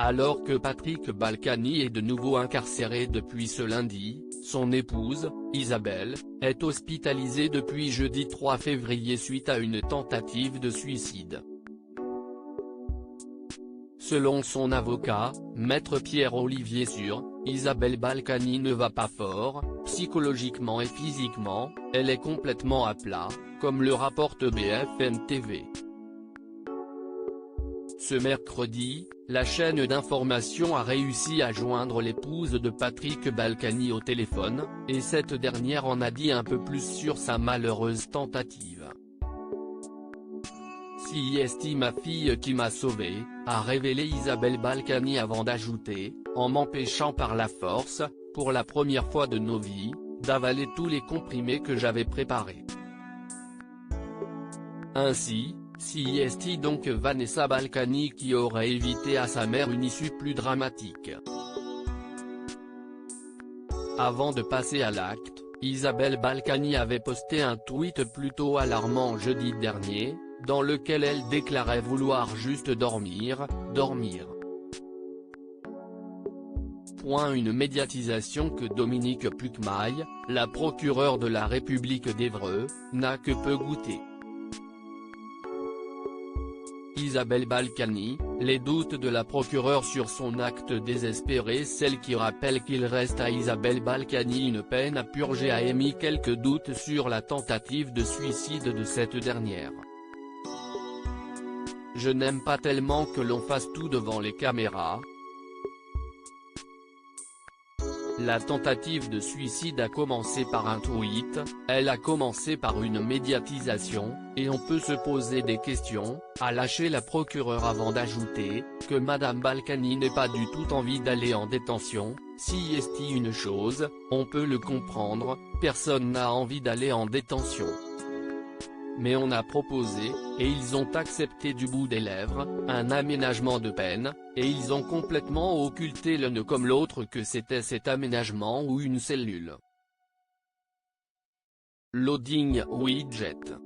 Alors que Patrick Balkany est de nouveau incarcéré depuis ce lundi, son épouse, Isabelle, est hospitalisée depuis jeudi 3 février suite à une tentative de suicide. Selon son avocat, Maître Pierre-Olivier Sûr, Isabelle Balkany ne va pas fort, psychologiquement et physiquement, elle est complètement à plat, comme le rapporte BFM TV. Ce mercredi, la chaîne d'information a réussi à joindre l'épouse de Patrick Balkany au téléphone, et cette dernière en a dit un peu plus sur sa malheureuse tentative. "C'est ma fille qui m'a sauvé", a révélé Isabelle Balkany avant d'ajouter, en m'empêchant par la force, pour la première fois de nos vies, d'avaler tous les comprimés que j'avais préparés. Ainsi, c'est donc Vanessa Balkany qui aurait évité à sa mère une issue plus dramatique. Avant de passer à l'acte, Isabelle Balkany avait posté un tweet plutôt alarmant jeudi dernier, dans lequel elle déclarait vouloir juste dormir. Une médiatisation que Dominique Pucmaille, la procureure de la République d'Évreux, n'a que peu goûté. Isabelle Balkany, les doutes de la procureure sur son acte désespéré. Celle qui rappelle qu'il reste à Isabelle Balkany une peine à purger, a émis quelques doutes sur la tentative de suicide de cette dernière. "Je n'aime pas tellement que l'on fasse tout devant les caméras. La tentative de suicide a commencé par un tweet, elle a commencé par une médiatisation, et on peut se poser des questions", a lâché la procureure avant d'ajouter, que Madame Balkany n'ait pas du tout envie d'aller en détention. "Si est une chose, on peut le comprendre, personne n'a envie d'aller en détention. Mais on a proposé, et ils ont accepté du bout des lèvres, un aménagement de peine, et ils ont complètement occulté l'un comme l'autre que c'était cet aménagement ou une cellule." Loading widget.